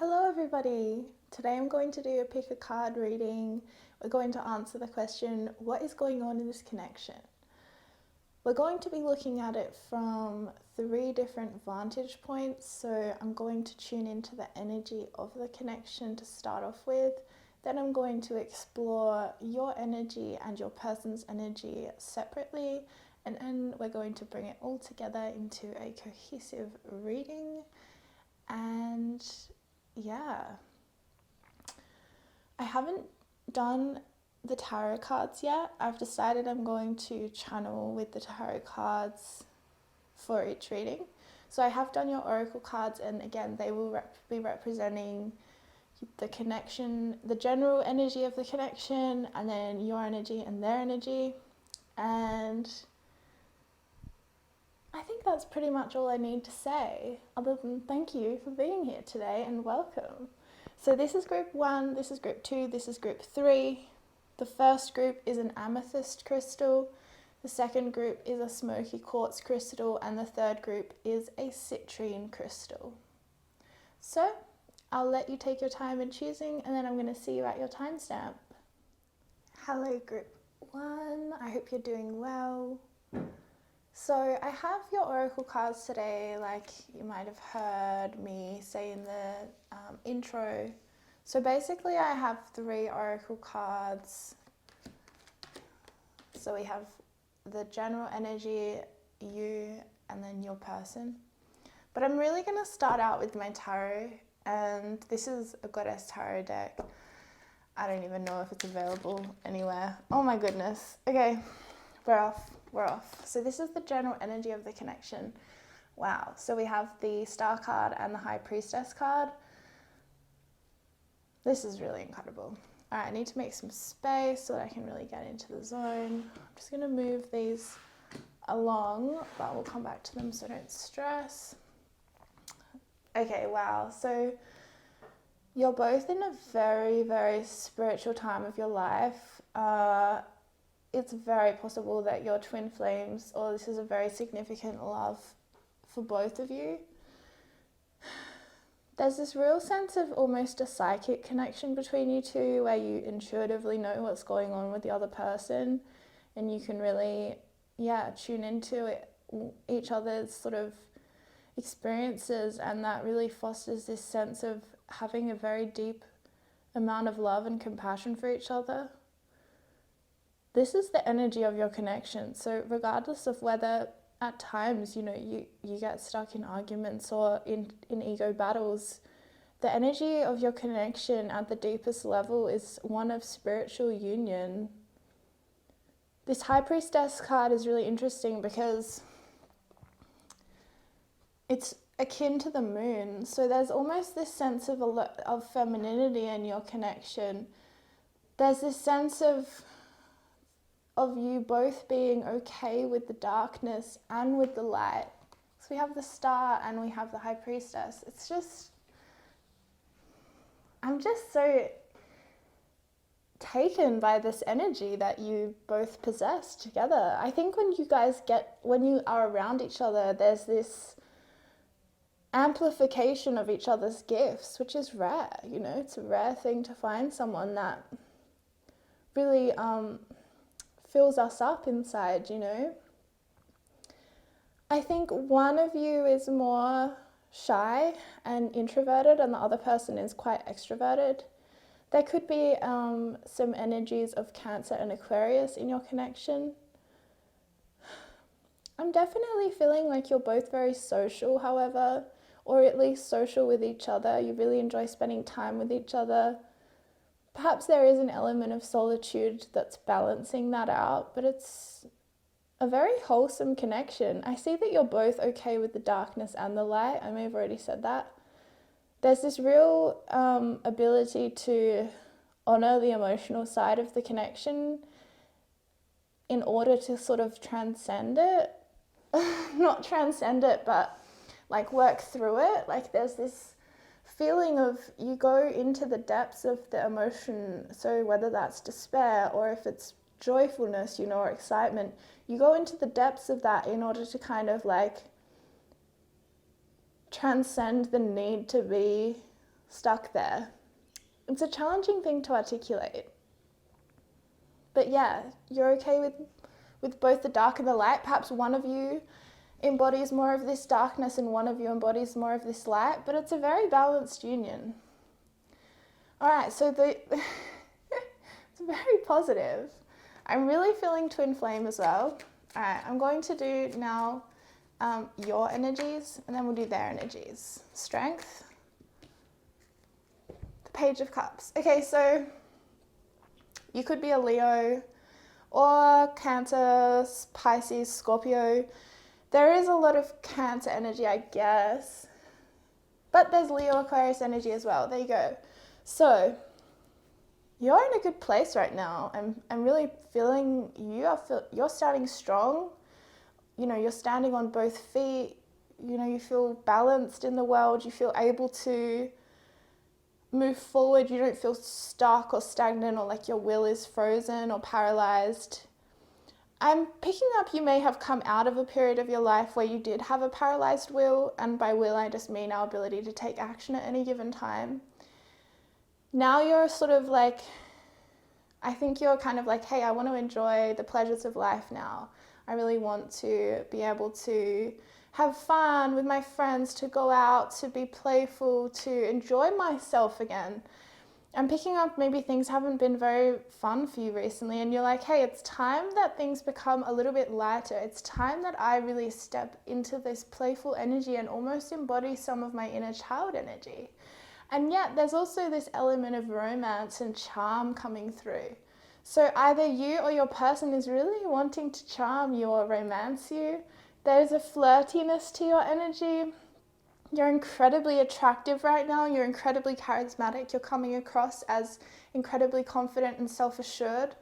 Hello everybody! Today I'm going to do a pick a card reading. We're going to answer the question, what is going on in this connection? We're going to be looking at it from 3 different vantage points. So I'm going to tune into the energy of the connection to start off with. Then I'm going to explore your energy and your person's energy separately. And then we're going to bring it all together into a cohesive reading. And yeah, I haven't done the tarot cards yet. I've decided I'm going to channel with the tarot cards for each reading. So I have done your oracle cards, and again they will be representing the connection, the general energy of the connection, and then your energy and their energy. And I think that's pretty much all I need to say, other than thank you for being here today and welcome. So this is group 1, this is group 2, this is group 3. The first group is an amethyst crystal, the second group is a smoky quartz crystal, and the third group is a citrine crystal. So I'll let you take your time in choosing, and then I'm going to see you at your timestamp. Hello group 1, I hope you're doing well. So I have your oracle cards today, like you might have heard me say in the intro. So basically I have 3 oracle cards. So we have the general energy, you, and then your person. But I'm really going to start out with my tarot, and this is a goddess tarot deck. I don't even know if it's available anywhere. Oh my goodness. Okay, we're off. So this is the general energy of the connection. Wow. So we have the Star card and the High Priestess card. This is really incredible. All right, I need to make some space so that I can really get into the zone. I'm just going to move these along, but we'll come back to them so don't stress. Okay, wow. So you're both in a very, very spiritual time of your life. It's very possible that you're twin flames, or this is a very significant love for both of you. There's this real sense of almost a psychic connection between you two, where you intuitively know what's going on with the other person, and you can really, tune into it, each other's sort of experiences, and that really fosters this sense of having a very deep amount of love and compassion for each other. This is the energy of your connection. So regardless of whether at times, you get stuck in arguments or in ego battles, the energy of your connection at the deepest level is one of spiritual union. This High Priestess card is really interesting because it's akin to the moon. So there's almost this sense of femininity in your connection. There's this sense of you both being okay with the darkness and with the light. So we have the Star and we have the High Priestess. It's just, I'm just so taken by this energy that you both possess together. I think when you are around each other, there's this amplification of each other's gifts, which is rare. It's a rare thing to find someone that really fills us up inside, I think one of you is more shy and introverted and the other person is quite extroverted. There could be some energies of Cancer and Aquarius in your connection. I'm definitely feeling like you're both very social, however, or at least social with each other. You really enjoy spending time with each other. Perhaps there is an element of solitude that's balancing that out, but it's a very wholesome connection. I see that you're both okay with the darkness and the light. I may have already said that. There's this real ability to honor the emotional side of the connection in order to sort of transcend it. Not transcend it, but like work through it. Like there's this feeling of you go into the depths of the emotion, so whether that's despair or if it's joyfulness, or excitement, you go into the depths of that in order to kind of like transcend the need to be stuck there. It's a challenging thing to articulate. But yeah, you're okay with both the dark and the light. Perhaps one of you embodies more of this darkness and one of you embodies more of this light, but it's a very balanced union. All right, so it's very positive. I'm really feeling twin flame as well. All right, I'm going to do now your energies, and then we'll do their energies. Strength, the Page of Cups. Okay, so you could be a Leo or Cancer, Pisces, Scorpio. There is a lot of Cancer energy, I guess, but there's Leo, Aquarius energy as well. There you go. So you're in a good place right now. I'm really feeling you're starting strong. You know, you're standing on both feet. You know, you feel balanced in the world. You feel able to move forward. You don't feel stuck or stagnant or like your will is frozen or paralyzed. I'm picking up you may have come out of a period of your life where you did have a paralyzed will, and by will I just mean our ability to take action at any given time. Now you're sort of like, I think you're kind of like, hey, I want to enjoy the pleasures of life now. I really want to be able to have fun with my friends, to go out, to be playful, to enjoy myself again. I'm picking up maybe things haven't been very fun for you recently, and you're like, hey, it's time that things become a little bit lighter. It's time that I really step into this playful energy and almost embody some of my inner child energy. And yet there's also this element of romance and charm coming through. So either you or your person is really wanting to charm you or romance you. There's a flirtiness to your energy. You're incredibly attractive right now. You're incredibly charismatic. You're coming across as incredibly confident and self-assured.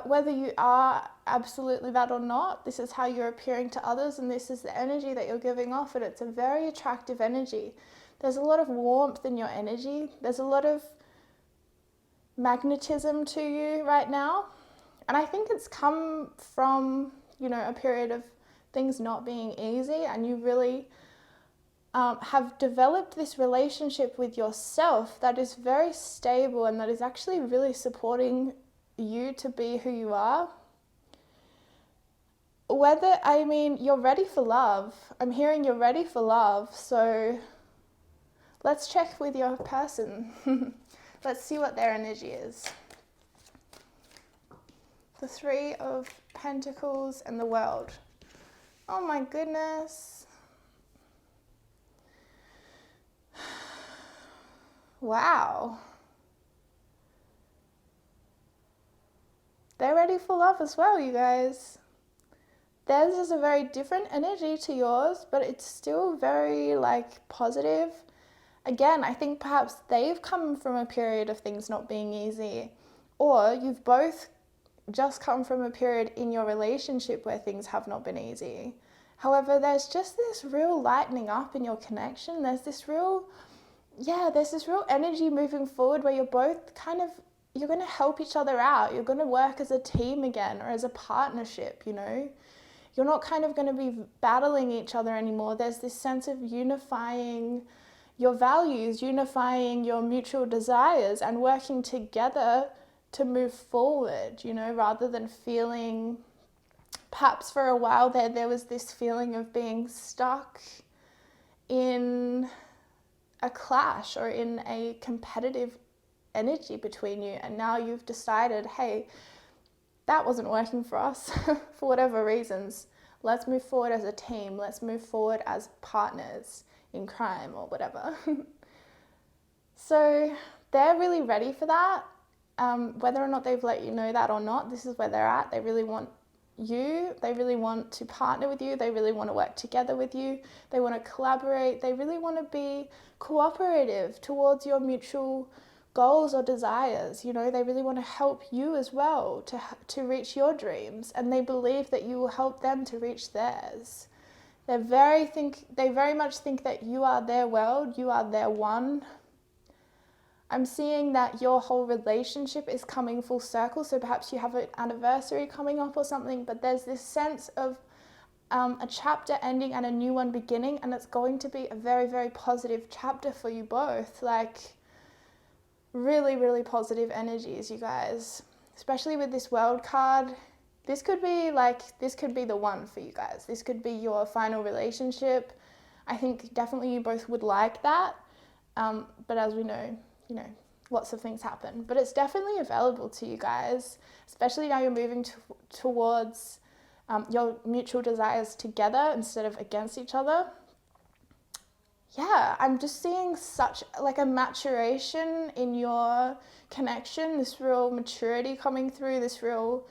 Whether you are absolutely that or not, this is how you're appearing to others, and this is the energy that you're giving off, and it's a very attractive energy. There's a lot of warmth in your energy. There's a lot of magnetism to you right now. And I think it's come from, you know, a period of things not being easy, and you really have developed this relationship with yourself that is very stable and that is actually really supporting you to be who you are. You're ready for love. I'm hearing you're ready for love. So let's check with your person. Let's see what their energy is. The Three of Pentacles and the World. Oh my goodness. Wow. They're ready for love as well, you guys. Theirs is a very different energy to yours, but it's still very positive. Again, I think perhaps they've come from a period of things not being easy, or you've both just come from a period in your relationship where things have not been easy. However, there's just this real lightening up in your connection. There's this real energy moving forward where you're both you're going to help each other out. You're going to work as a team again, or as a partnership, you know. You're not going to be battling each other anymore. There's this sense of unifying your values, unifying your mutual desires, and working together to move forward, you know, rather than feeling, perhaps for a while there was this feeling of being stuck in a clash or in a competitive energy between you, and now you've decided, hey, that wasn't working for us for whatever reasons. Let's move forward as a team. Let's move forward as partners in crime or whatever. So they're really ready for that. Whether or not they've let you know that or not, this is where they're at. They really want you. They really want to partner with you. They really want to work together with you. They want to collaborate. They really want to be cooperative towards your mutual goals or desires. You know, they really want to help you as well to reach your dreams, and they believe that you will help them to reach theirs. They very much think that you are their world, you are their one. I'm seeing that your whole relationship is coming full circle, so perhaps you have an anniversary coming up or something, but there's this sense of a chapter ending and a new one beginning, and it's going to be a very, very positive chapter for you both. Like, really, really positive energies, you guys. Especially with this World card. This could be the one for you guys. This could be your final relationship. I think definitely you both would like that. But as we know, lots of things happen. But it's definitely available to you guys, especially now you're moving towards your mutual desires together instead of against each other. Yeah, I'm just seeing such like a maturation in your connection, this real maturity coming through, this real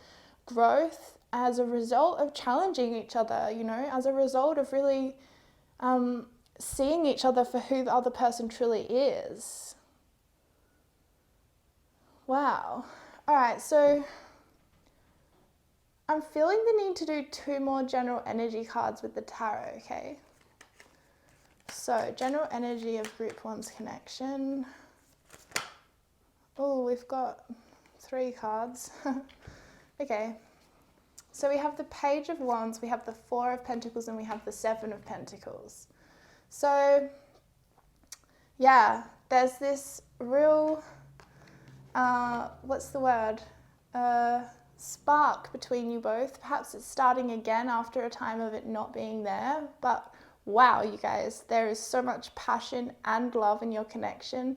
growth as a result of challenging each other, as a result of really seeing each other for who the other person truly is. Wow. All right, so I'm feeling the need to do 2 more general energy cards with the tarot, okay? So, general energy of group 1's connection. Oh, we've got 3 cards. Okay. So we have the Page of Wands, we have the 4 of Pentacles, and we have the 7 of Pentacles. So, yeah, there's this real, spark between you both. Perhaps it's starting again after a time of it not being there. But wow, you guys, there is so much passion and love in your connection.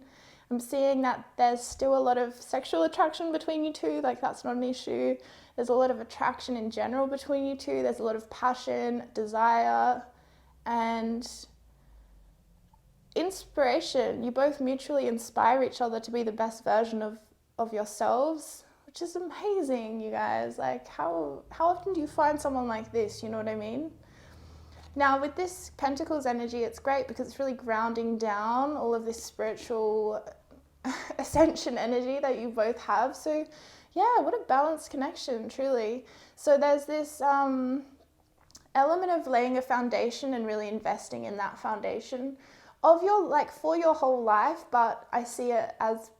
I'm seeing that there's still a lot of sexual attraction between you two, like that's not an issue. There's a lot of attraction in general between you two. There's a lot of passion, desire, and inspiration. You both mutually inspire each other to be the best version of yourselves, which is amazing, you guys. Like, how often do you find someone like this? You know what I mean? Now, with this Pentacles energy, it's great because it's really grounding down all of this spiritual ascension energy that you both have. So, yeah, what a balanced connection, truly. So there's this element of laying a foundation and really investing in that foundation of for your whole life, but I see it as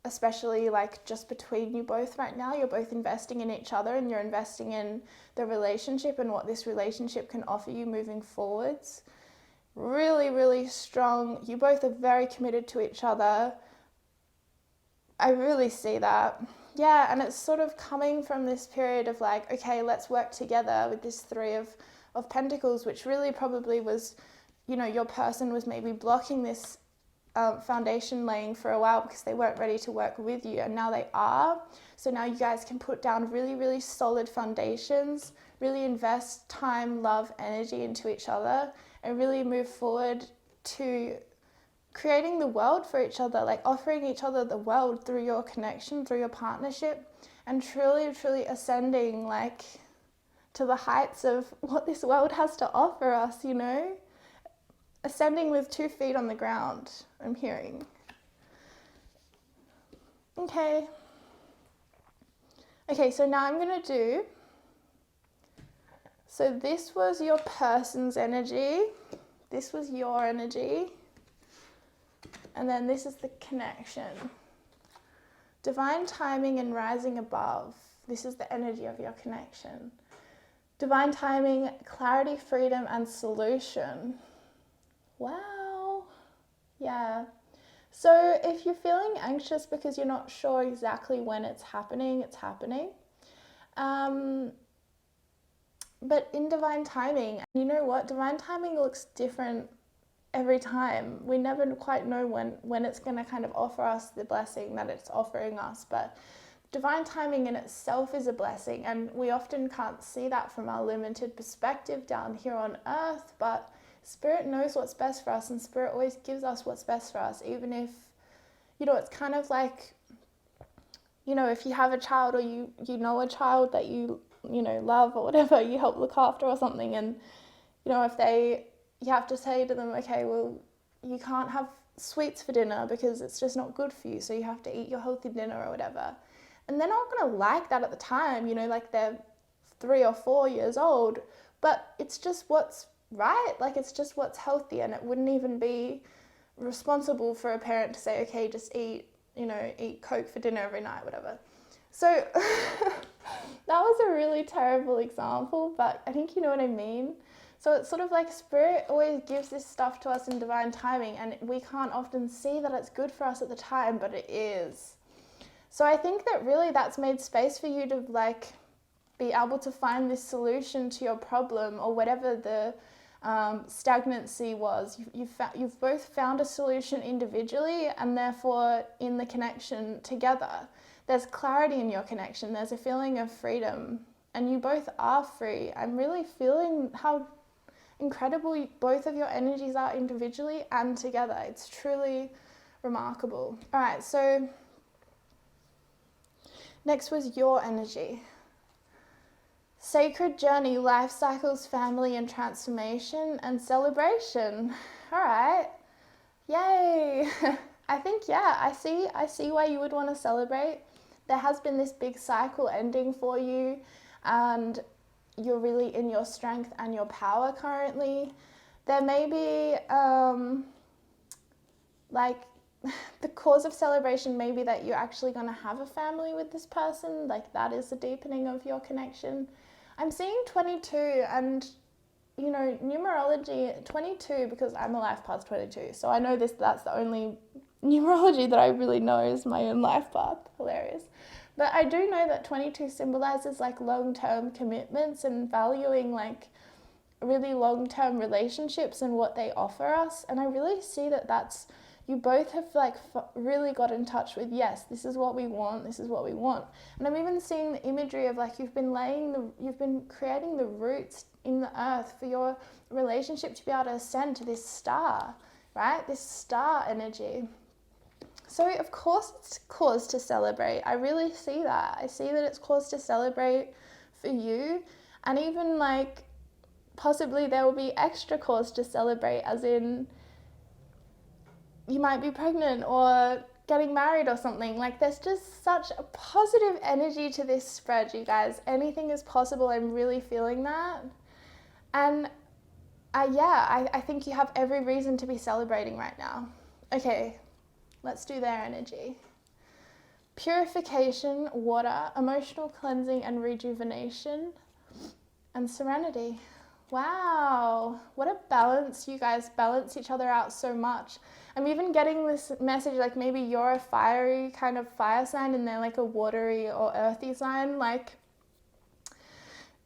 especially just between you both right now. You're both investing in each other and you're investing in the relationship and what this relationship can offer you moving forwards. Really, really strong. You both are very committed to each other. I really see that. Yeah, and it's sort of coming from this period of okay, let's work together with this 3 of Pentacles, which really probably was, your person was maybe blocking this foundation laying for a while because they weren't ready to work with you, and now they are. So now you guys can put down really, really solid foundations, really invest time, love, energy into each other, and really move forward to creating the world for each other, offering each other the world through your connection, through your partnership, and truly, truly ascending to the heights of what this world has to offer us, Ascending with 2 feet on the ground, I'm hearing. Okay, so now I'm going to do, so this was your person's energy, this was your energy, and then this is the connection. Divine timing and rising above, this is the energy of your connection. Divine timing, clarity, freedom, and solution. Wow. Yeah. So if you're feeling anxious because you're not sure exactly when it's happening, it's happening. But in divine timing, you know what? Divine timing looks different every time. We never quite know when it's going to kind of offer us the blessing that it's offering us. But divine timing in itself is a blessing. And we often can't see that from our limited perspective down here on earth. But Spirit knows what's best for us, and Spirit always gives us what's best for us, even if, it's kind of if you have a child or you know a child that you love or whatever, you help look after or something, and, if you have to say to them, okay, well, you can't have sweets for dinner because it's just not good for you, so you have to eat your healthy dinner or whatever. And they're not going to like that at the time, they're 3 or 4 years old, but it's just what's right, it's just what's healthy, and it wouldn't even be responsible for a parent to say, okay, just eat Coke for dinner every night, whatever. So That was a really terrible example, but I think you know what I mean. So it's sort of like Spirit always gives this stuff to us in divine timing, and we can't often see that it's good for us at the time, but it is. So I think that really that's made space for you to like be able to find this solution to your problem or whatever the stagnancy was. You've both found a solution individually, and therefore in the connection together, there's clarity in your connection. There's a feeling of freedom, and you both are free. I'm really feeling how incredible both of your energies are individually and together. It's truly remarkable. All right, so next was your energy. Sacred journey, life cycles, family and transformation and celebration. All right, yay. I think, yeah, I see why you would want to celebrate. There has been this big cycle ending for you, and you're really in your strength and your power currently. There may be like the cause of celebration may be that you're actually going to have a family with this person. Like that is the deepening of your connection. I'm seeing 22, and you know, numerology 22, because I'm a life path 22, so I know that's the only numerology that I really know is my own life path. Hilarious. But I do know that 22 symbolizes like long-term commitments and valuing like really long-term relationships and what they offer us. And I really see that that's, you both have like really got in touch with, yes, this is what we want, this is what we want. And I'm even seeing the imagery of like you've been creating the roots in the earth for your relationship to be able to ascend to this star, right? This star energy. So of course it's cause to celebrate. I really see that. I see that it's cause to celebrate for you, and even like possibly there will be extra cause to celebrate, as in you might be pregnant or getting married or something. Like there's just such a positive energy to this spread, you guys. Anything is possible. I'm really feeling that. And I think you have every reason to be celebrating right now. Okay, let's do their energy. Purification, water, emotional cleansing and rejuvenation, and serenity. Wow, what a balance. You guys balance each other out so much. I'm even getting this message like maybe you're a fiery kind of fire sign and they're like a watery or earthy sign. Like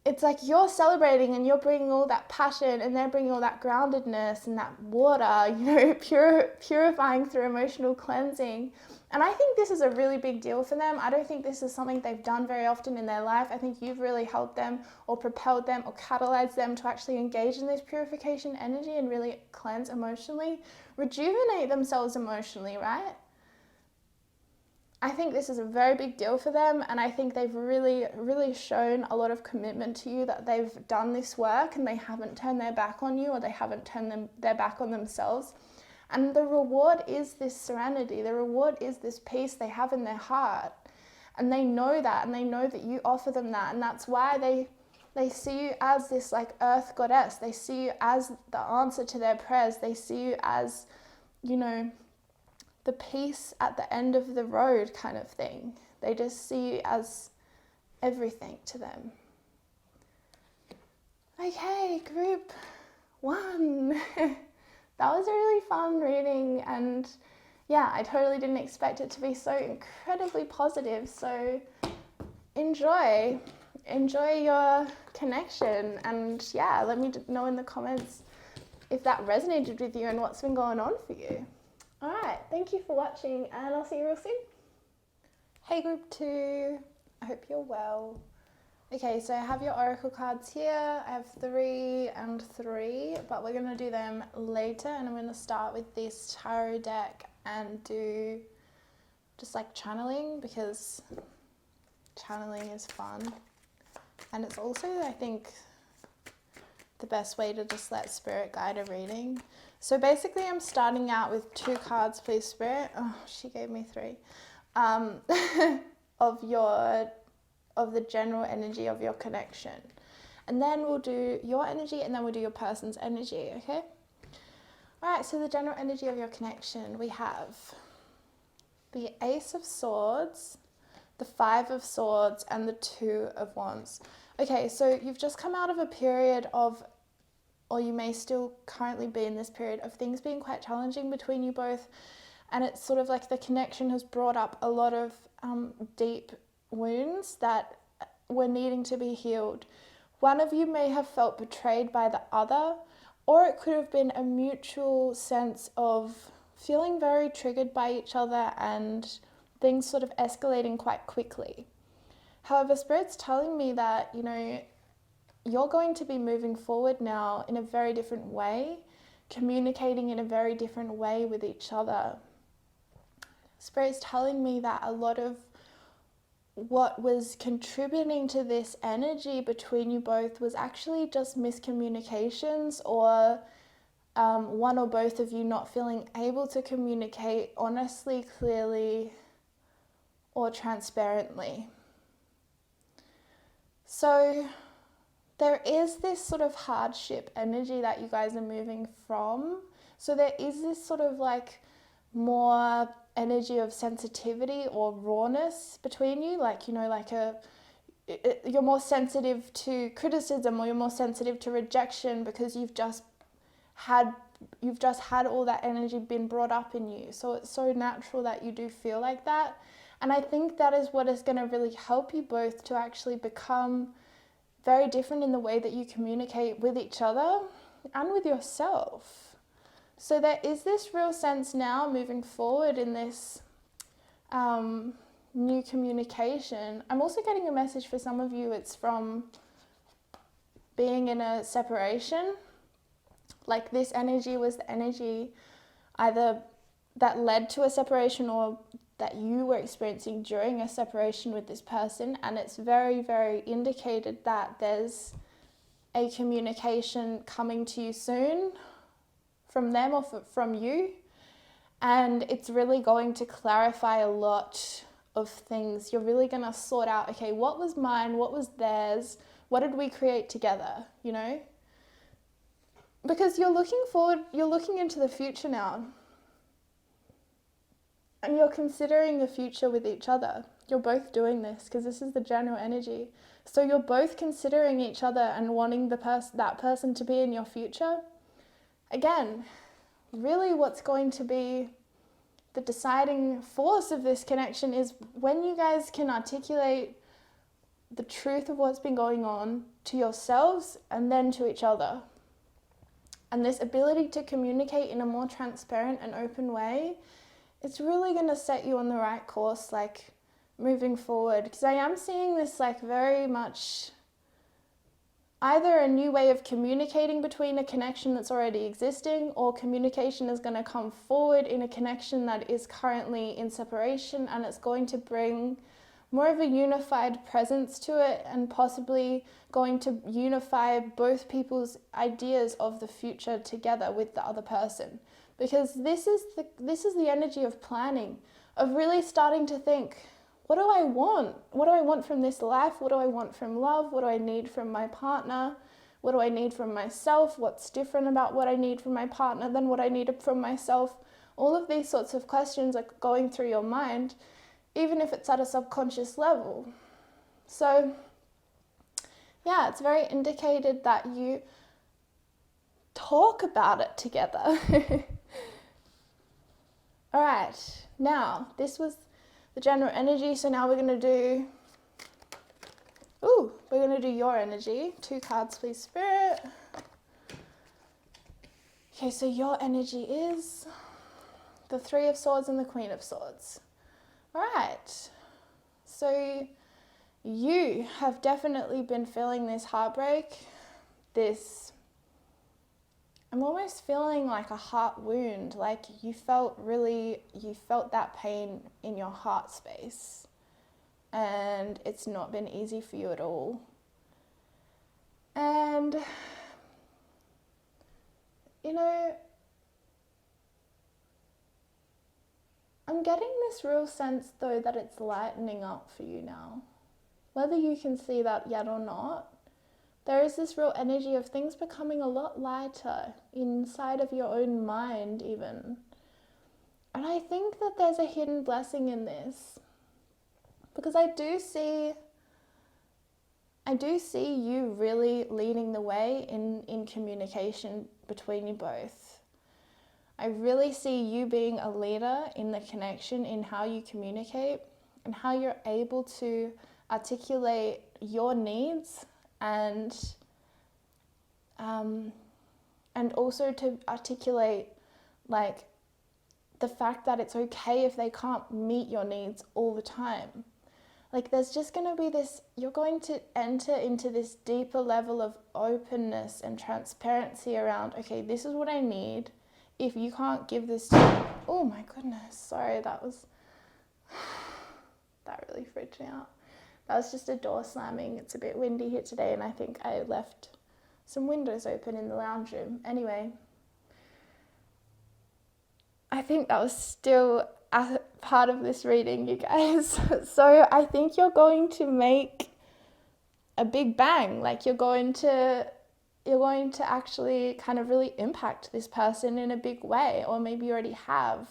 it's like you're celebrating and you're bringing all that passion, and they're bringing all that groundedness and that water, you know, purifying through emotional cleansing. And I think this is a really big deal for them. I don't think this is something they've done very often in their life. I think you've really helped them or propelled them or catalyzed them to actually engage in this purification energy and really cleanse emotionally, rejuvenate themselves emotionally, right? I think this is a very big deal for them, and I think they've really, really shown a lot of commitment to you, that they've done this work and they haven't turned their back on you, or they haven't turned their back on themselves. And the reward is this serenity. The reward is this peace they have in their heart. And they know that, and they know that you offer them that. And that's why they see you as this like earth goddess. They see you as the answer to their prayers. They see you as, you know, the peace at the end of the road kind of thing. They just see you as everything to them. Okay, group 1. That was a really fun reading, and yeah, I totally didn't expect it to be so incredibly positive. So enjoy your connection, and yeah, let me know in the comments if that resonated with you and what's been going on for you. All right, thank you for watching, and I'll see you real soon. Hey group 2, I hope you're well. Okay, so I have your oracle cards here. I have 3 and 3, but we're going to do them later, and I'm going to start with this tarot deck and do just like channeling, because channeling is fun, and it's also, I think, the best way to just let spirit guide a reading. So basically I'm starting out with 2 cards, please spirit. Oh, she gave me 3. Of the general energy of your connection. And then we'll do your energy, and then we'll do your person's energy, okay? All right, so the general energy of your connection, we have the Ace of Swords, the Five of Swords, and the Two of Wands. Okay, so you've just come out of a period of, or you may still currently be in this period of things being quite challenging between you both. And it's sort of like the connection has brought up a lot of deep wounds that were needing to be healed. One of you may have felt betrayed by the other, or it could have been a mutual sense of feeling very triggered by each other and things sort of escalating quite quickly. However, Spirit's telling me that, you're going to be moving forward now in a very different way, communicating in a very different way with each other. Spirit's telling me that a lot of what was contributing to this energy between you both was actually just miscommunications, or one or both of you not feeling able to communicate honestly, clearly, or transparently. So there is this sort of hardship energy that you guys are moving from. So there is this sort of like more energy of sensitivity or rawness between you, you're more sensitive to criticism, or you're more sensitive to rejection because you've just had all that energy been brought up in you. So it's so natural that you do feel like that. And I think that is what is going to really help you both to actually become very different in the way that you communicate with each other and with yourself. So there is this real sense now moving forward in this new communication. I'm also getting a message for some of you. It's from being in a separation. Like this energy was the energy either that led to a separation or that you were experiencing during a separation with this person. And it's very, very indicated that there's a communication coming to you soon from them or from you, and it's really going to clarify a lot of things. You're really going to sort out, okay, what was mine, what was theirs, what did we create together, because you're looking forward, you're looking into the future now, and you're considering the future with each other. You're both doing this because this is the general energy. So you're both considering each other and wanting that person to be in your future. Again, really what's going to be the deciding force of this connection is when you guys can articulate the truth of what's been going on to yourselves and then to each other. And this ability to communicate in a more transparent and open way, it's really going to set you on the right course, moving forward. Because I am seeing this very much either a new way of communicating between a connection that's already existing, or communication is going to come forward in a connection that is currently in separation, and it's going to bring more of a unified presence to it, and possibly going to unify both people's ideas of the future together with the other person. Because this is the energy of planning, of really starting to think, what do I want? What do I want from this life? What do I want from love? What do I need from my partner? What do I need from myself? What's different about what I need from my partner than what I needed from myself? All of these sorts of questions are going through your mind, even if it's at a subconscious level. So, yeah, it's very indicated that you talk about it together. All right, now, this was the general energy, so now we're going to do your energy. 2 cards, please, Spirit. Okay, so your energy is the 3 of Swords and the Queen of Swords. All right, so you have definitely been feeling this heartbreak, I'm almost feeling like a heart wound, like you felt that pain in your heart space, and it's not been easy for you at all. And, I'm getting this real sense though that it's lightening up for you now. Whether you can see that yet or not, there is this real energy of things becoming a lot lighter inside of your own mind even. And I think that there's a hidden blessing in this. because I do see you really leading the way in communication between you both. I really see you being a leader in the connection, in how you communicate and how you're able to articulate your needs and also to articulate like the fact that it's okay if they can't meet your needs all the time. Like there's just going to be this, you're going to enter into this deeper level of openness and transparency around, okay, this is what I need. If you can't give this to me, oh my goodness, sorry, that really freaked me out. That was just a door slamming. It's a bit windy here today and I think I left some windows open in the lounge room. Anyway, I think that was still a part of this reading, you guys. So I think you're going to make a big bang. Like you're going to actually kind of really impact this person in a big way, or maybe you already have.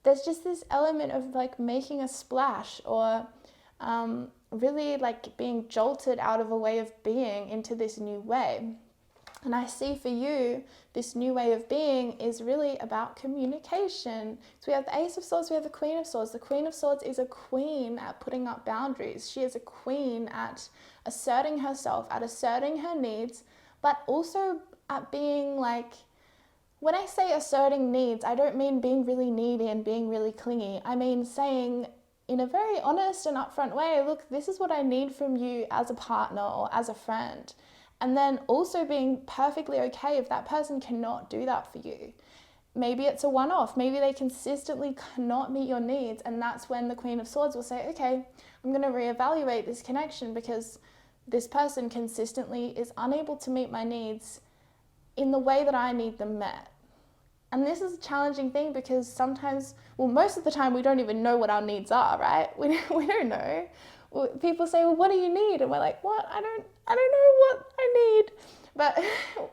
There's just this element of like making a splash, or really like being jolted out of a way of being into this new way. And I see for you, this new way of being is really about communication. So we have the Ace of Swords, we have the Queen of Swords. The Queen of Swords is a queen at putting up boundaries. She is a queen at asserting herself, at asserting her needs, but also at being like, when I say asserting needs, I don't mean being really needy and being really clingy. I mean saying in a very honest and upfront way, look, this is what I need from you as a partner or as a friend. And then also being perfectly okay if that person cannot do that for you. Maybe it's a one-off. Maybe they consistently cannot meet your needs. And that's when the Queen of Swords will say, okay, I'm going to reevaluate this connection because this person consistently is unable to meet my needs in the way that I need them met. And this is a challenging thing because sometimes, well, most of the time we don't even know what our needs are, right? We don't know. People say, well, what do you need? And we're like, what? I don't know what I need. But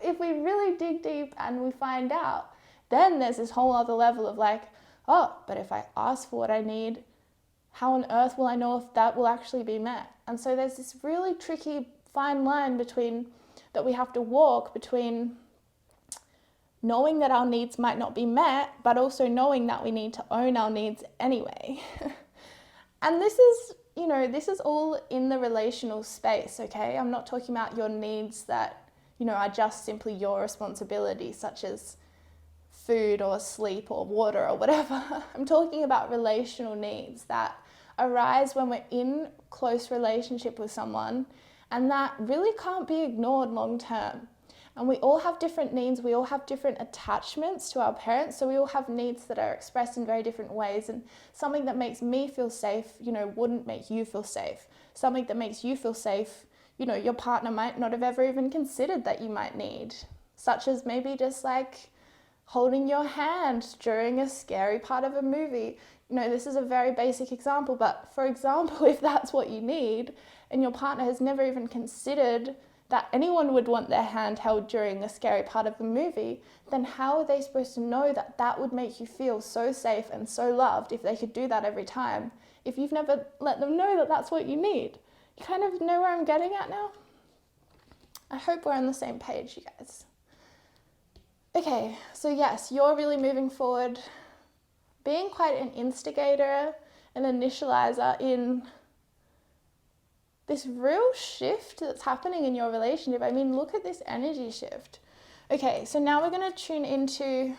if we really dig deep and we find out, then there's this whole other level of like, oh, but if I ask for what I need, how on earth will I know if that will actually be met? And so there's this really tricky fine line that we have to walk between knowing that our needs might not be met, but also knowing that we need to own our needs anyway. And this is all in the relational space, okay? I'm not talking about your needs that, are just simply your responsibility, such as food or sleep or water or whatever. I'm talking about relational needs that arise when we're in close relationship with someone and that really can't be ignored long term. And we all have different needs, we all have different attachments to our parents, so we all have needs that are expressed in very different ways, and something that makes me feel safe, wouldn't make you feel safe. Something that makes you feel safe, your partner might not have ever even considered that you might need, such as maybe just like holding your hand during a scary part of a movie. This is a very basic example, but for example, if that's what you need and your partner has never even considered that anyone would want their hand held during a scary part of the movie, then how are they supposed to know that that would make you feel so safe and so loved if they could do that every time, if you've never let them know that that's what you need? You kind of know where I'm getting at now? I hope we're on the same page, you guys. Okay, so yes, you're really moving forward, being quite an instigator, an initializer in this real shift that's happening in your relationship. I mean, look at this energy shift. Okay, so now we're going to tune into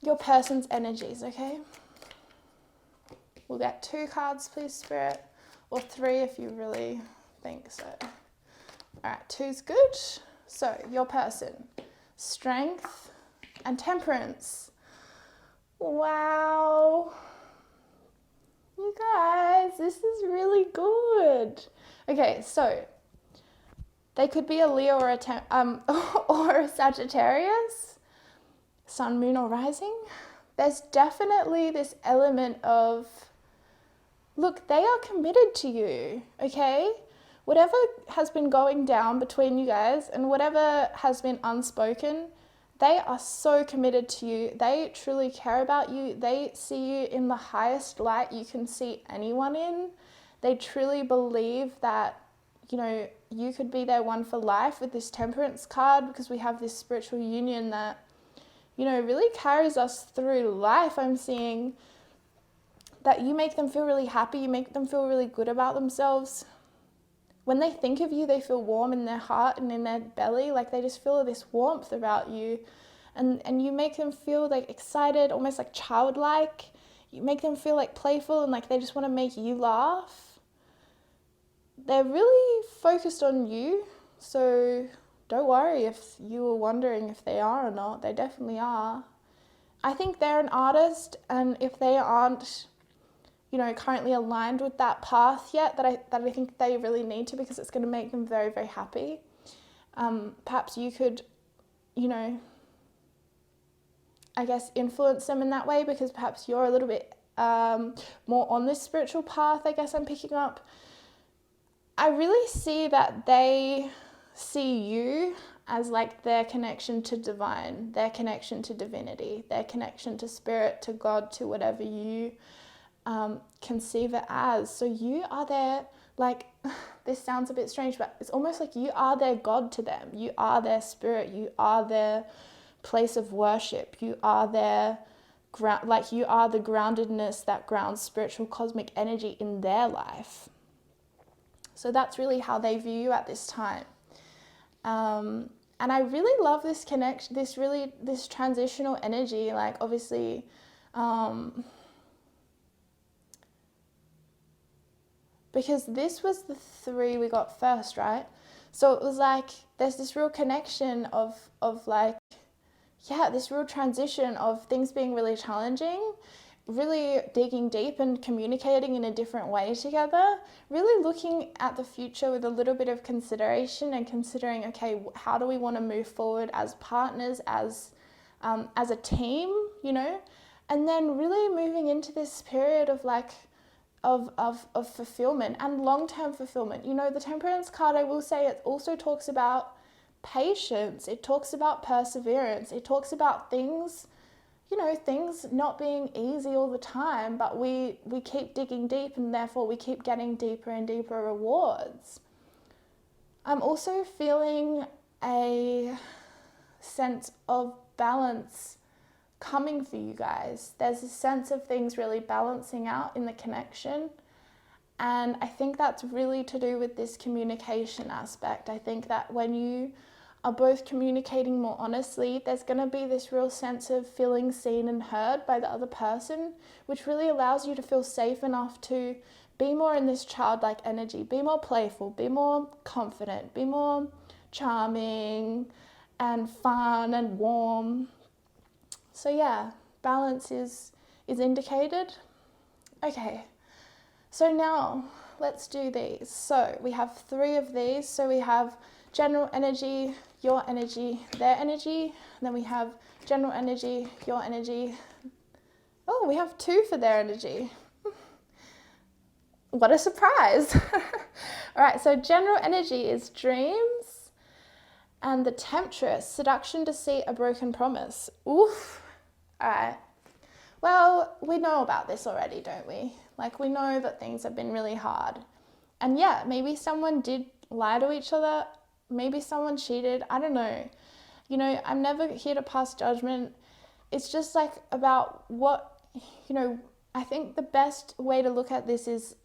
your person's energies, okay? We'll get 2 cards, please, Spirit, or 3 if you really think so. All right, 2's good. So, your person, strength and temperance. Wow. You guys, this is really good. Okay, so they could be a Leo or or a Sagittarius, sun, moon, or rising. There's definitely this element of, look, they are committed to you, okay? Whatever has been going down between you guys and whatever has been unspoken, They are so committed to you. They truly care about you. They see you in the highest light you can see anyone in. They truly believe that, you could be their one for life with this Temperance card, because we have this spiritual union that, really carries us through life. I'm seeing that you make them feel really happy. You make them feel really good about themselves. When they think of you, they feel warm in their heart and in their belly. Like they just feel this warmth about you. And you make them feel like excited, almost like childlike. You make them feel like playful and like they just want to make you laugh. They're really focused on you. So don't worry if you were wondering if they are or not. They definitely are. I think they're an artist, and if they aren't, currently aligned with that path yet, that I think they really need to, because it's going to make them very, very happy. Perhaps you could, I guess, influence them in that way, because perhaps you're a little bit more on this spiritual path, I guess I'm picking up. I really see that they see you as like their connection to divine, their connection to divinity, their connection to spirit, to God, to whatever you conceive it as. So you are their, like, this sounds a bit strange, but it's almost like you are their God to them. You are their spirit. You are their place of worship. You are their you are the groundedness that grounds spiritual cosmic energy in their life. So that's really how they view you at this time. And I really love this connection, this transitional energy. Like, obviously, because this was the 3 we got first, right? So it was like, there's this real connection of like, this real transition of things being really challenging, really digging deep and communicating in a different way together, really looking at the future with a little bit of consideration and considering, okay, how do we want to move forward as partners, as a team, and then really moving into this period of like, of fulfillment and long-term fulfillment. The Temperance card, I will say, it also talks about patience. It talks about perseverance. It talks about things not being easy all the time, but we keep digging deep, and therefore we keep getting deeper and deeper rewards. I'm also feeling a sense of balance coming for you guys. There's a sense of things really balancing out in the connection. And I think that's really to do with this communication aspect. I think that when you are both communicating more honestly, there's going to be this real sense of feeling seen and heard by the other person, which really allows you to feel safe enough to be more in this childlike energy, be more playful, be more confident, be more charming and fun and warm. So yeah, balance is indicated. Okay, so now let's do these. So we have 3 of these. So we have general energy, your energy, their energy. And then we have general energy, your energy. Oh, we have 2 for their energy. What a surprise. All right, so general energy is dreams. And the Temptress, seduction, deceit, a broken promise. Oof. All right. Well, we know about this already, don't we? Like, we know that things have been really hard. And yeah, maybe someone did lie to each other. Maybe someone cheated. I don't know. I'm never here to pass judgment. It's just like about what, I think the best way to look at this is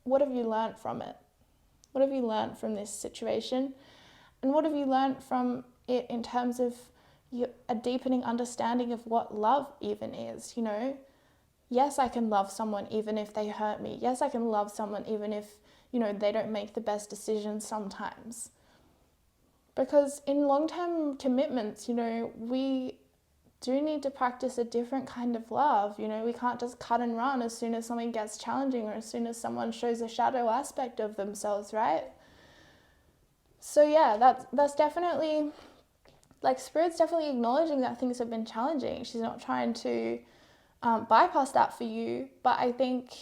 what have you learned from it? What have you learned from this situation? And what have you learned from it in terms of a deepening understanding of what love even is? Yes, I can love someone even if they hurt me. Yes, I can love someone even if, they don't make the best decisions sometimes. Because in long-term commitments, we do need to practice a different kind of love. We can't just cut and run as soon as something gets challenging or as soon as someone shows a shadow aspect of themselves, right? So yeah, that's definitely, like, Spirit's definitely acknowledging that things have been challenging. She's not trying to bypass that for you. But I think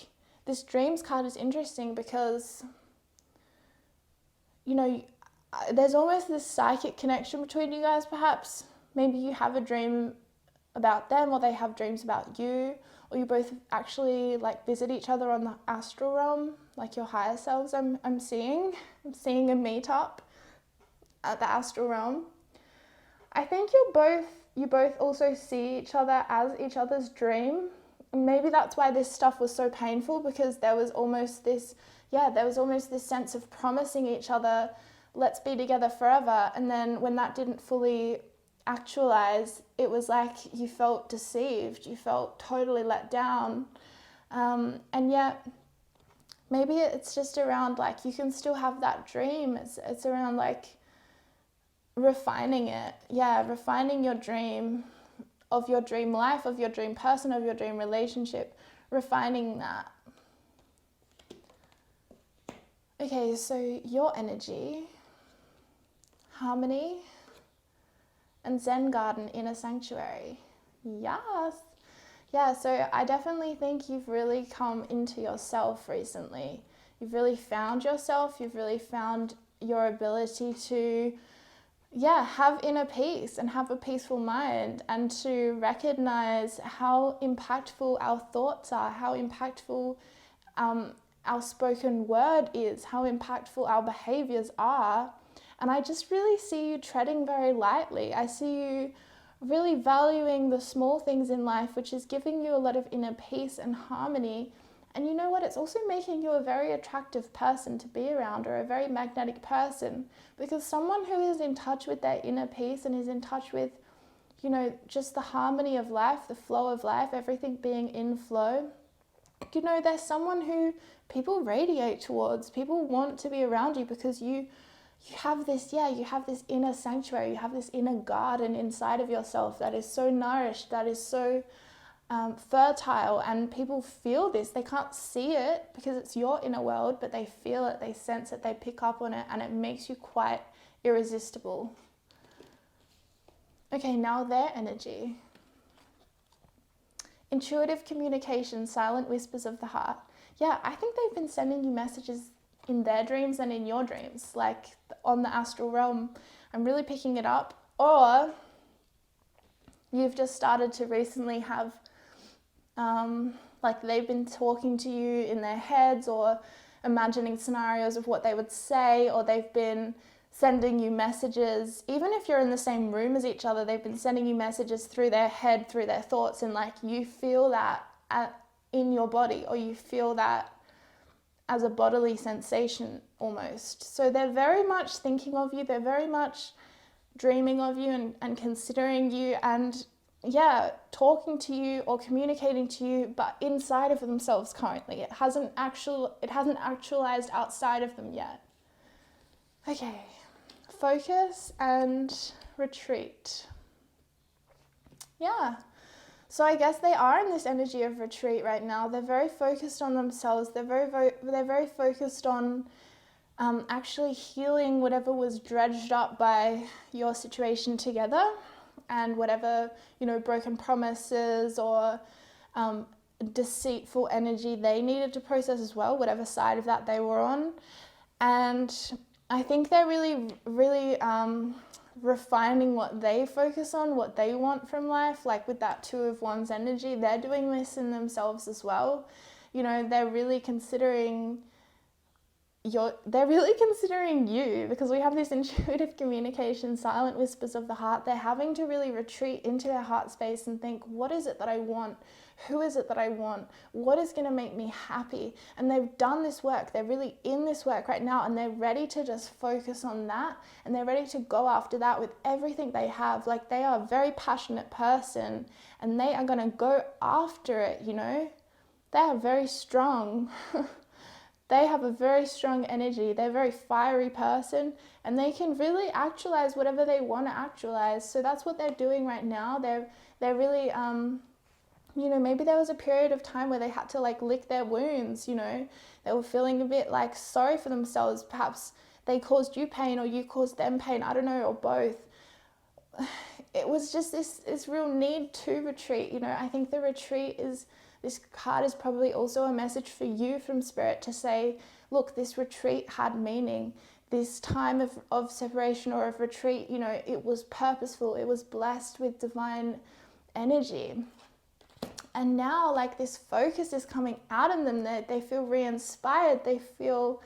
this dreams card is interesting because, there's almost this psychic connection between you guys, perhaps. Maybe you have a dream about them, or they have dreams about you, or you both actually like visit each other on the astral realm, like your higher selves. I'm seeing a meetup at the astral realm. I think you both also see each other as each other's dream. And maybe that's why this stuff was so painful, because there was almost this sense of promising each other, let's be together forever. And then when that didn't fully actualize, it was like you felt deceived, you felt totally let down. And yet maybe it's just around like you can still have that dream. It's around like refining it. Yeah, refining your dream, of your dream life, of your dream person, of your dream relationship, refining that. Okay, so your energy, harmony, and Zen garden, inner sanctuary. Yes. Yeah, so I definitely think you've really come into yourself recently. You've really found yourself. You've really found your ability to have inner peace and have a peaceful mind, and to recognize how impactful our thoughts are, how impactful our spoken word is, how impactful our behaviors are. And I just really see you treading very lightly. I see you really valuing the small things in life, which is giving you a lot of inner peace and harmony. And you know what? It's also making you a very attractive person to be around, or a very magnetic person, because someone who is in touch with their inner peace and is in touch with, just the harmony of life, the flow of life, everything being in flow, they're someone who people radiate towards. People want to be around you, because you have this inner sanctuary, you have this inner garden inside of yourself that is so nourished, that is so fertile, and people feel this. They can't see it because it's your inner world, but they feel it, they sense it, they pick up on it, and it makes you quite irresistible. Okay, now their energy. Intuitive communication, silent whispers of the heart. Yeah, I think they've been sending you messages in their dreams and in your dreams, like on the astral realm. I'm really picking it up. Or you've just started to recently have like they've been talking to you in their heads, or imagining scenarios of what they would say, or they've been sending you messages. Even if you're in the same room as each other, they've been sending you messages through their head, through their thoughts, and like you feel that in your body, or you feel that as a bodily sensation almost. So they're very much thinking of you, they're very much dreaming of you and considering you, and talking to you or communicating to you, but inside of themselves currently. It hasn't actualized outside of them yet. Okay, focus and retreat. Yeah. So I guess they are in this energy of retreat right now. They're very focused on themselves. They're very focused on actually healing whatever was dredged up by your situation together, and whatever, broken promises or deceitful energy they needed to process as well, whatever side of that they were on. And I think they're really, really refining what they focus on, what they want from life. Like with that Two of Wands energy, they're doing this in themselves as well. They're really considering you, because we have this intuitive communication, silent whispers of the heart. They're having to really retreat into their heart space and think, what is it that I want? Who is it that I want? What is going to make me happy? And they've done this work. They're really in this work right now, and they're ready to just focus on that, and they're ready to go after that with everything they have. Like, they are a very passionate person, and they are going to go after it, They are very strong. They have a very strong energy. They're a very fiery person, and they can really actualize whatever they want to actualize. So that's what they're doing right now. They're really, maybe there was a period of time where they had to like lick their wounds, They were feeling a bit like sorry for themselves. Perhaps they caused you pain, or you caused them pain. I don't know, or both. It was just this real need to retreat, I think the retreat is... This card is probably also a message for you from Spirit to say, look, this retreat had meaning. this time of separation or of retreat, you know, it was purposeful, it was blessed with divine energy. And now, like, this focus is coming out in them. They feel re-inspired, they feel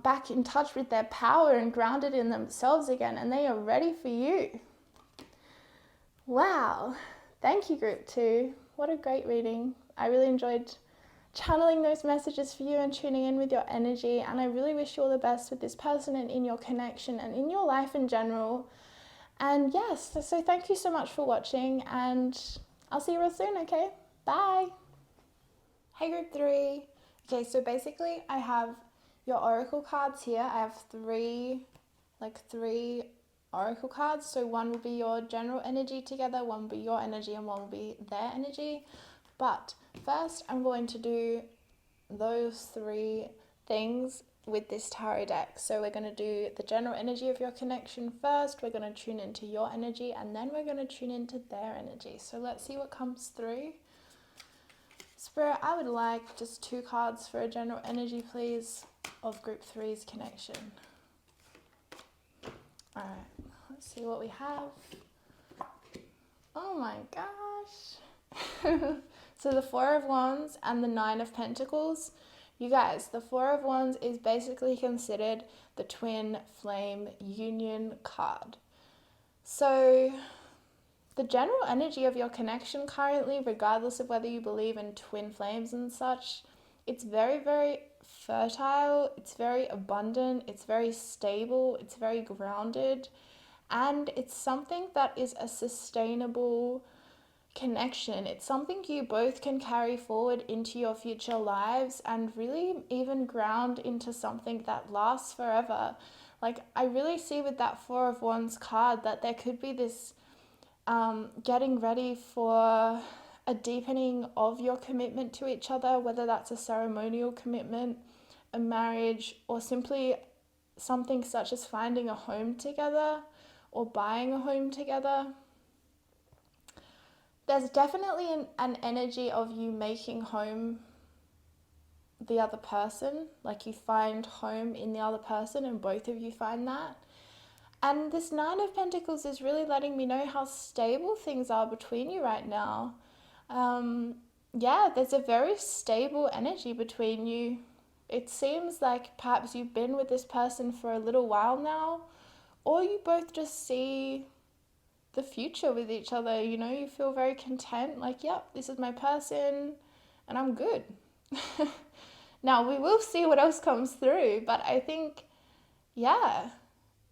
back in touch with their power and grounded in themselves again, and they are ready for you. Wow. Thank you, group 2. What a great reading. I really enjoyed channeling those messages for you and tuning in with your energy, and I really wish you all the best with this person and in your connection and in your life in general. And yes, so thank you so much for watching, and I'll see you real soon, okay? Bye. Hey, group 3. Okay, so basically I have your oracle cards here. I have three oracle cards. So one will be your general energy together, one will be your energy, and one will be their energy. But first, I'm going to do those 3 things with this tarot deck. So we're going to do the general energy of your connection first, we're going to tune into your energy, and then we're going to tune into their energy. So let's see what comes through. Spirit, I would like just 2 cards for a general energy, please, of group 3's connection. Alright, let's see what we have. Oh my gosh. So the 4 of Wands and the 9 of Pentacles. You guys, the 4 of Wands is basically considered the twin flame union card. So the general energy of your connection currently, regardless of whether you believe in twin flames and such, it's very, very fertile, it's very abundant, it's very stable, it's very grounded, and it's something that is a sustainable connection. It's something you both can carry forward into your future lives and really even ground into something that lasts forever. Like, I really see with that 4 of Wands card that there could be this getting ready for a deepening of your commitment to each other, whether that's a ceremonial commitment, a marriage, or simply something such as finding a home together or buying a home together. There's definitely an energy of you making home the other person, like you find home in the other person and both of you find that. And this 9 of Pentacles is really letting me know how stable things are between you right now. Yeah, there's a very stable energy between you. It seems like perhaps you've been with this person for a little while now, or you both just see the future with each other. You know, you feel very content, like, yep, this is my person and I'm good. Now, we will see what else comes through, but I think, yeah,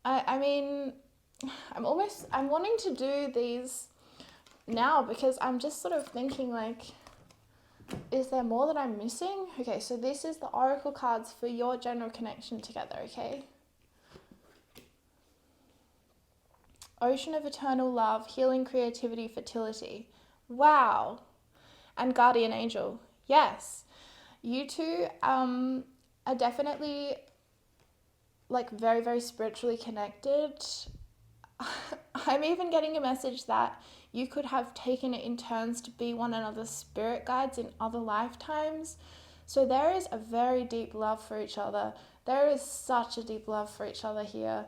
I mean, I'm wanting to do these now because I'm just sort of thinking, like, is there more that I'm missing? Okay, so this is the oracle cards for your general connection together, okay? Ocean of eternal love, healing, creativity, fertility. Wow. And guardian angel. Yes. You two are definitely, like, very, very spiritually connected. I'm even getting a message that you could have taken it in turns to be one another's spirit guides in other lifetimes. So there is a very deep love for each other. There is such a deep love for each other here.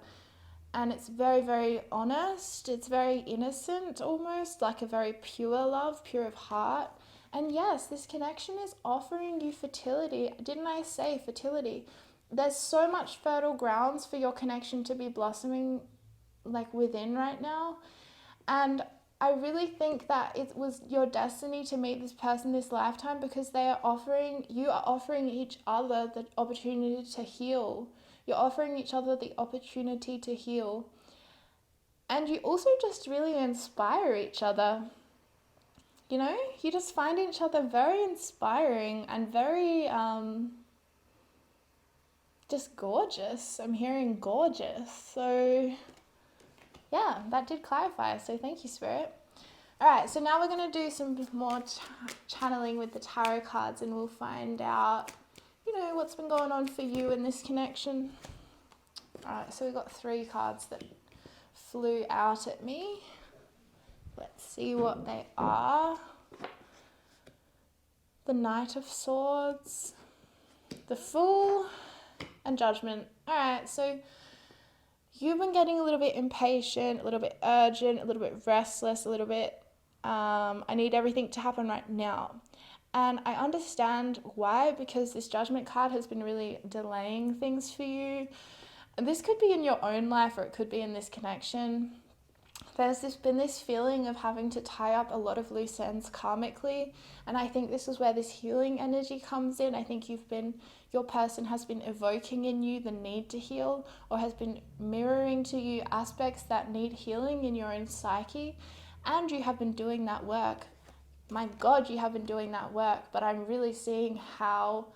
And it's very, very honest. It's very innocent, almost like a very pure love, pure of heart. And yes, this connection is offering you fertility. Didn't I say fertility? There's so much fertile grounds for your connection to be blossoming, like, within right now. And I really think that it was your destiny to meet this person this lifetime, because you are offering each other the opportunity to heal. You're offering each other the opportunity to heal. And you also just really inspire each other. You know, you just find each other very inspiring and very just gorgeous. I'm hearing gorgeous. So yeah, that did clarify. So thank you, Spirit. All right, so now we're going to do some more channeling with the tarot cards, and we'll find out, you know, what's been going on for you in this connection. All right, so we've got 3 cards that flew out at me. Let's see what they are. The Knight of Swords, the Fool, and Judgment. All right, so you've been getting a little bit impatient, a little bit urgent, a little bit restless, a little bit, I need everything to happen right now. And I understand why, because this Judgment card has been really delaying things for you. This could be in your own life, or it could be in this connection. Been this feeling of having to tie up a lot of loose ends karmically, and I think this is where this healing energy comes in. I think your person has been evoking in you the need to heal, or has been mirroring to you aspects that need healing in your own psyche, and you have been doing that work. My God, you have been doing that work, but I'm really seeing how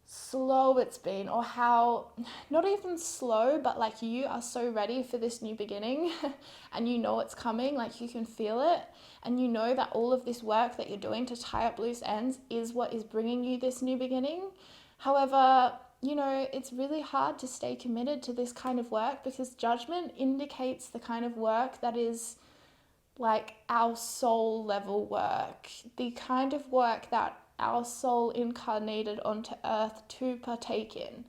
slow it's been, or how, not even slow, but like you are so ready for this new beginning and you know it's coming, like you can feel it, and you know that all of this work that you're doing to tie up loose ends is what is bringing you this new beginning. However, it's really hard to stay committed to this kind of work, because Judgment indicates the kind of work that is like our soul level work, the kind of work that our soul incarnated onto earth to partake in.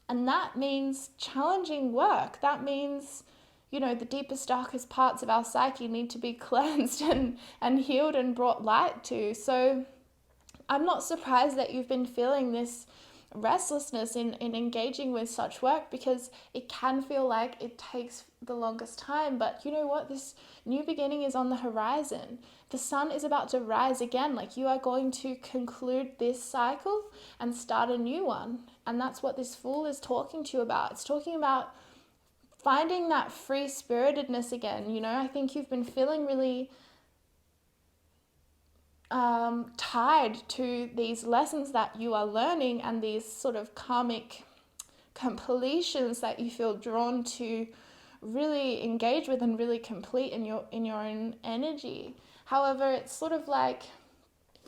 And that means challenging work. That means, the deepest, darkest parts of our psyche need to be cleansed and healed and brought light to. So I'm not surprised that you've been feeling this restlessness in engaging with such work, because it can feel like it takes the longest time. But you know what? This new beginning is on the horizon. The sun is about to rise again. Like, you are going to conclude this cycle and start a new one. And that's what this Fool is talking to you about. It's talking about finding that free spiritedness again. I think you've been feeling really tied to these lessons that you are learning, and these sort of karmic completions that you feel drawn to really engage with and really complete in your own energy. However, it's sort of like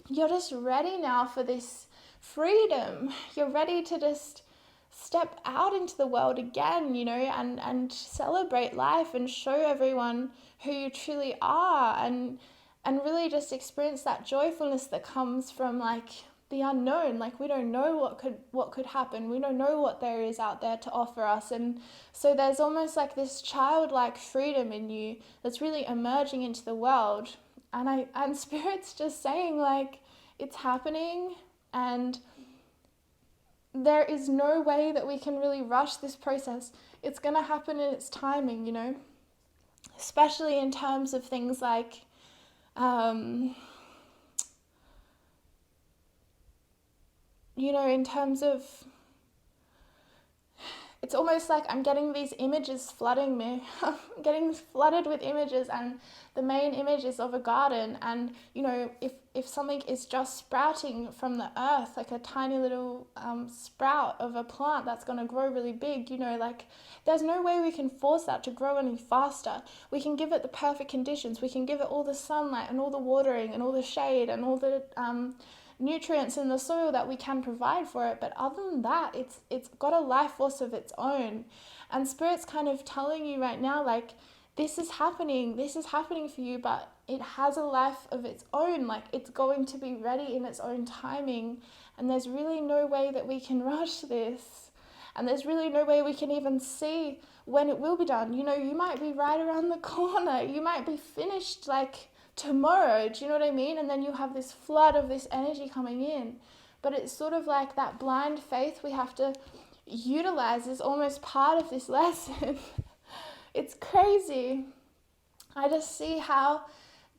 you're just ready now for this freedom. You're ready to just step out into the world again, and celebrate life and show everyone who you truly are, and really just experience that joyfulness that comes from like the unknown. Like, we don't know what could happen. We don't know what there is out there to offer us. And so there's almost like this childlike freedom in you that's really emerging into the world. And Spirit's just saying, like, it's happening, and there is no way that we can really rush this process. It's going to happen in its timing, especially in terms of things like in terms of, it's almost like I'm getting these images flooding me. I'm getting flooded with images, and the main image is of a garden. And, if something is just sprouting from the earth, like a tiny little sprout of a plant that's going to grow really big, like, there's no way we can force that to grow any faster. We can give it the perfect conditions. We can give it all the sunlight and all the watering and all the shade and all the nutrients in the soil that we can provide for it, but other than that, it's got a life force of its own. And Spirit's kind of telling you right now, like, this is happening for you, but it has a life of its own. Like, it's going to be ready in its own timing, and there's really no way that we can rush this, and there's really no way we can even see when it will be done. You might be right around the corner, you might be finished like tomorrow, do you know what I mean? And then you have this flood of this energy coming in. But it's sort of like that blind faith we have to utilize is almost part of this lesson. It's crazy. I just see how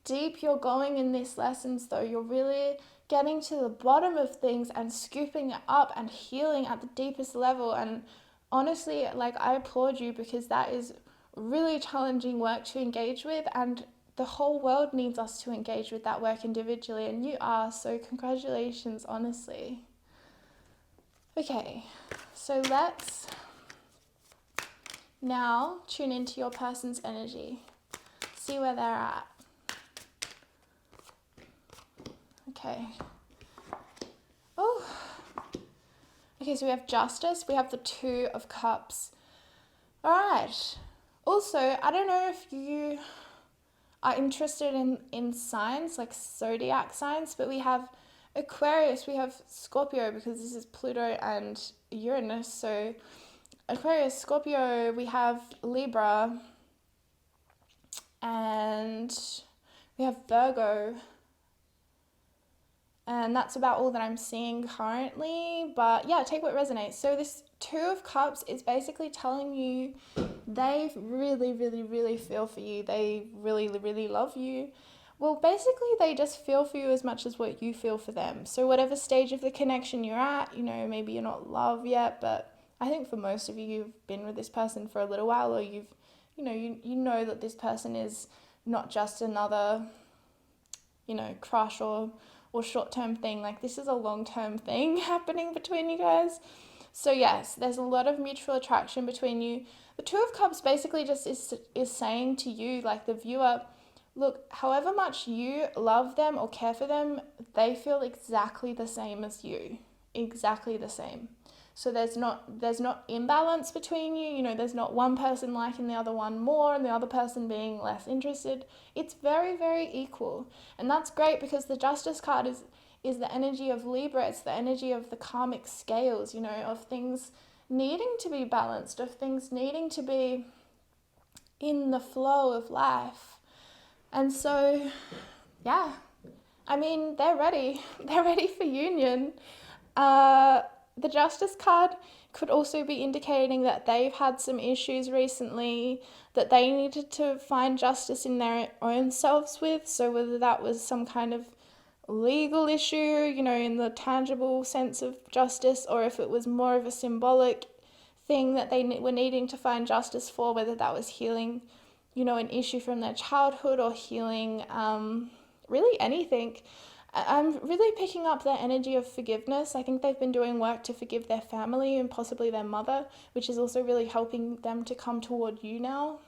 deep you're going in these lessons, though. You're really getting to the bottom of things and scooping it up and healing at the deepest level. And honestly, like, I applaud you, because that is really challenging work to engage with, and the whole world needs us to engage with that work individually, and you are, so congratulations, honestly. Okay, so let's now tune into your person's energy, see where they're at. Okay. Oh. Okay, so we have Justice, we have the Two of Cups. All right. Also, I don't know if you are interested in signs, like zodiac signs, but we have Aquarius, we have Scorpio, because this is Pluto and Uranus, so Aquarius, Scorpio, we have Libra, and we have Virgo. And that's about all that I'm seeing currently. But yeah, take what resonates. So this Two of Cups is basically telling you they really, really, really feel for you. They really, really love you. Well, basically, they just feel for you as much as what you feel for them. So whatever stage of the connection you're at, maybe you're not love yet, but I think for most of you, you've been with this person for a little while, or you know that this person is not just another, crush or short-term thing. Like, this is a long-term thing happening between you guys. So yes, there's a lot of mutual attraction between you. The Two of Cups basically just is saying to you, like the viewer, look, however much you love them or care for them, they feel exactly the same as you. Exactly the same. So there's not imbalance between you, there's not one person liking the other one more and the other person being less interested. It's very, very equal. And that's great because the Justice card is the energy of Libra. It's the energy of the karmic scales, of things needing to be balanced, of things needing to be in the flow of life. And so, yeah, I mean, they're ready. They're ready for union. The Justice card could also be indicating that they've had some issues recently that they needed to find justice in their own selves with. So whether that was some kind of legal issue, in the tangible sense of justice, or if it was more of a symbolic thing that they were needing to find justice for, whether that was healing, an issue from their childhood or healing really anything. I'm really picking up their energy of forgiveness. I think they've been doing work to forgive their family and possibly their mother, which is also really helping them to come toward you now.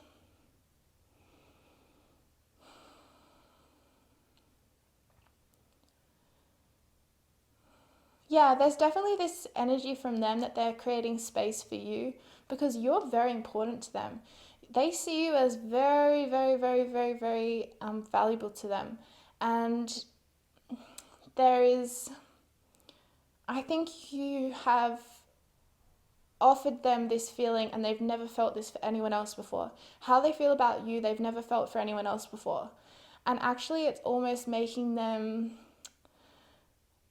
Yeah, there's definitely this energy from them that they're creating space for you because you're very important to them. They see you as very, very, very, very, very valuable to them. And I think you have offered them this feeling and they've never felt this for anyone else before. How they feel about you, they've never felt for anyone else before. And actually, it's almost making them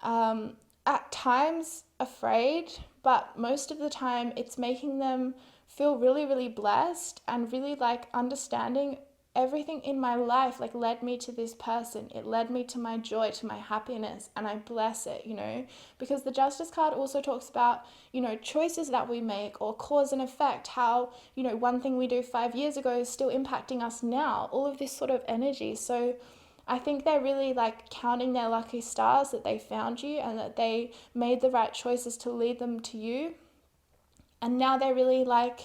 at times afraid, but most of the time it's making them feel really, really blessed and really like understanding everything in my life like led me to this person. It led me to my joy, to my happiness, and I bless it, because the Justice card also talks about, choices that we make or cause and effect, how, one thing we do 5 years ago is still impacting us now, all of this sort of energy. So I think they're really like counting their lucky stars that they found you and that they made the right choices to lead them to you. And now they're really like,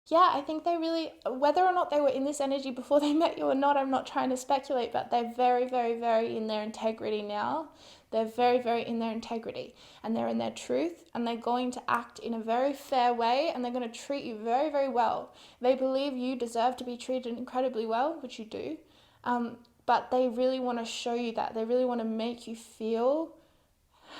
yeah, I think they really, whether or not they were in this energy before they met you or not, I'm not trying to speculate, but they're very, very, very in their integrity now. They're very, very in their integrity and they're in their truth and they're going to act in a very fair way and they're going to treat you very, very well. They believe you deserve to be treated incredibly well, which you do. But they really want to show you that. They really want to make you feel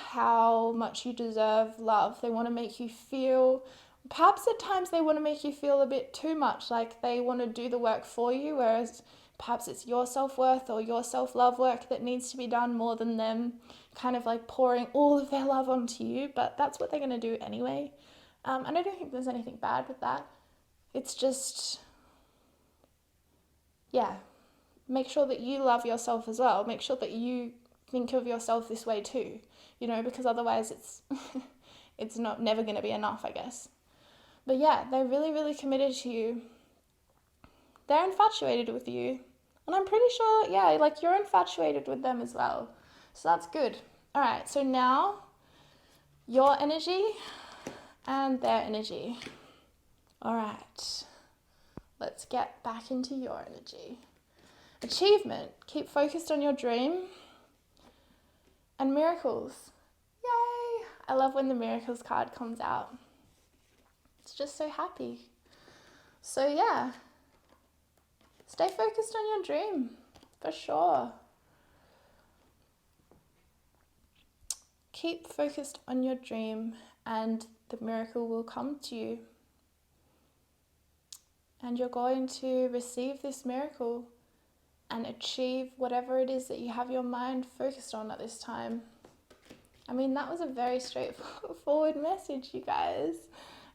how much you deserve love. They want to make you feel, perhaps at times they want to make you feel a bit too much, like they want to do the work for you, whereas perhaps it's your self-worth or your self-love work that needs to be done more than them kind of like pouring all of their love onto you. But that's what they're going to do anyway. And I don't think there's anything bad with that. It's just, yeah, make sure that you love yourself as well. Make sure that you think of yourself this way too, because otherwise it's not never going to be enough, I guess. But yeah, they're really, really committed to you. They're infatuated with you. And I'm pretty sure, yeah, like you're infatuated with them as well. So that's good. All right, so now your energy and their energy. All right, let's get back into your energy. Achievement. Keep focused on your dream. And miracles. Yay! I love when the miracles card comes out. It's just so happy. So yeah, stay focused on your dream, for sure. Keep focused on your dream and the miracle will come to you. And you're going to receive this miracle and achieve whatever it is that you have your mind focused on at this time. I mean, that was a very straightforward message, you guys.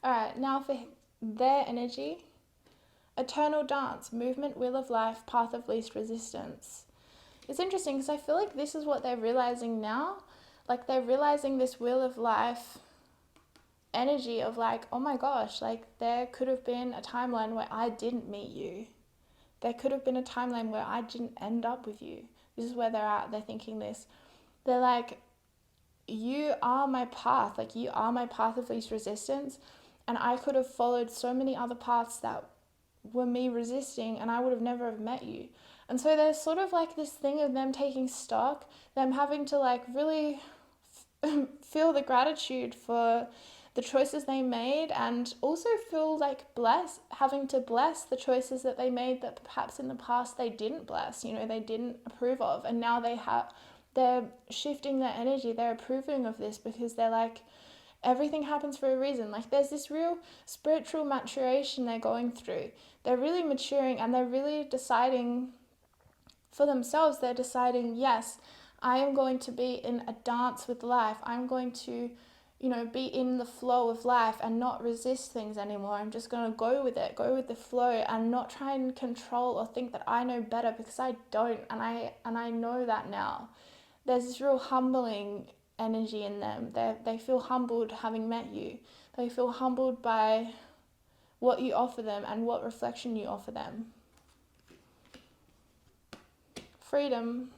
All right, now for their energy. Eternal dance, movement, wheel of life, path of least resistance. It's interesting because I feel like this is what they're realizing now. Like they're realizing this wheel of life energy of like, oh my gosh, like there could have been a timeline where I didn't meet you. There could have been a timeline where I didn't end up with you. This is where they're at. They're thinking this. They're like, you are my path. Like you are my path of least resistance. And I could have followed so many other paths that were me resisting and I would have never have met you. And so there's sort of like this thing of them taking stock, them having to like really feel the gratitude for the choices they made, and also feel like blessed, having to bless the choices that they made that perhaps in the past they didn't bless, they didn't approve of. And now they're shifting their energy, they're approving of this because they're like, everything happens for a reason. Like there's this real spiritual maturation they're going through. They're really maturing and they're really deciding for themselves. They're deciding, yes, I am going to be in a dance with life. I'm going to, be in the flow of life and not resist things anymore. I'm just going to go with it, go with the flow and not try and control or think that I know better, because I don't. And I know that now. There's this real humbling energy in them. They feel humbled having met you. They feel humbled by what you offer them and what reflection you offer them. Freedom.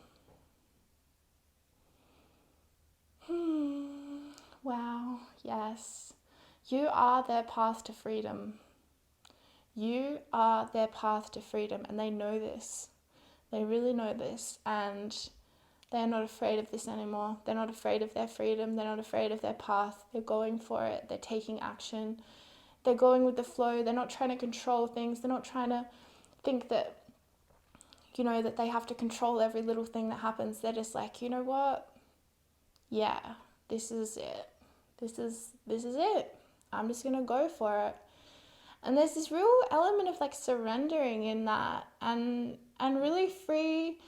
Wow, yes. You are their path to freedom. You are their path to freedom, and they know this. They really know this, and they're not afraid of this anymore. They're not afraid of their freedom. They're not afraid of their path. They're going for it. They're taking action. They're going with the flow. They're not trying to control things. They're not trying to think that, that they have to control every little thing that happens. They're just like, you know what? Yeah, this is it. This is it. I'm just going to go for it. And there's this real element of like surrendering in that, and really free,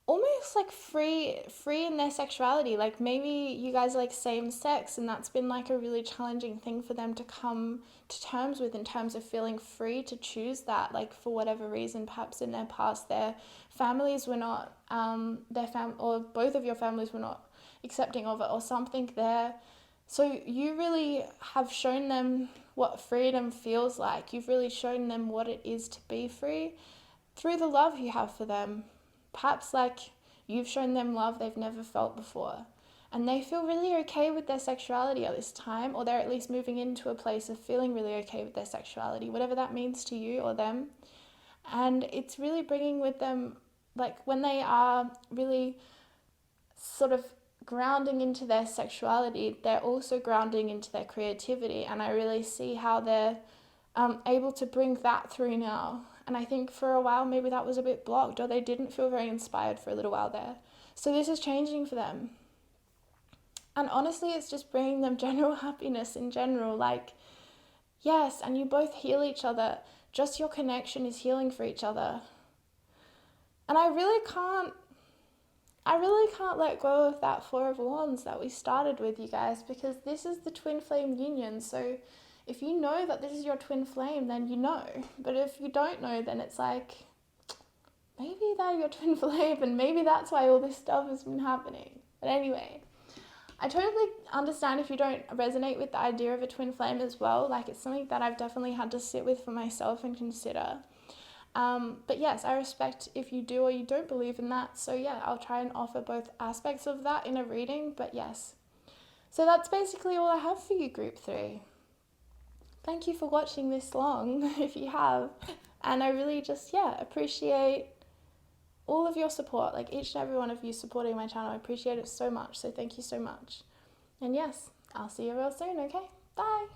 almost like free in their sexuality. Like maybe you guys are like same sex, and that's been like a really challenging thing for them to come to terms with, in terms of feeling free to choose that, like for whatever reason. Perhaps in their past their families were not or both of your families were not accepting of it or something there. So you really have shown them what freedom feels like. You've really shown them what it is to be free through the love you have for them. Perhaps like you've shown them love they've never felt before. And they feel really okay with their sexuality at this time, or they're at least moving into a place of feeling really okay with their sexuality, whatever that means to you or them. And it's really bringing with them, like when they are really sort of grounding into their sexuality, they're also grounding into their creativity. And I really see how they're able to bring that through now. And I think for a while maybe that was a bit blocked, or they didn't feel very inspired for a little while there. So this is changing for them. And honestly, it's just bringing them general happiness in general. Like, yes, and you both heal each other. Just your connection is healing for each other. And I really can't let go of that Four of Wands that we started with, you guys, because this is the twin flame union. So if you know that this is your twin flame, then you know. But if you don't know, then it's like, maybe they're your twin flame, and maybe that's why all this stuff has been happening. But anyway, I totally understand if you don't resonate with the idea of a twin flame as well. Like, it's something that I've definitely had to sit with for myself and consider. But yes, I respect if you do or you don't believe in that. So yeah, I'll try and offer both aspects of that in a reading, but yes. So that's basically all I have for you, Group 3. Thank you for watching this long, if you have. And I really just, appreciate all of your support. Like each and every one of you supporting my channel. I appreciate it so much. So thank you so much. And yes, I'll see you real soon, okay? Bye.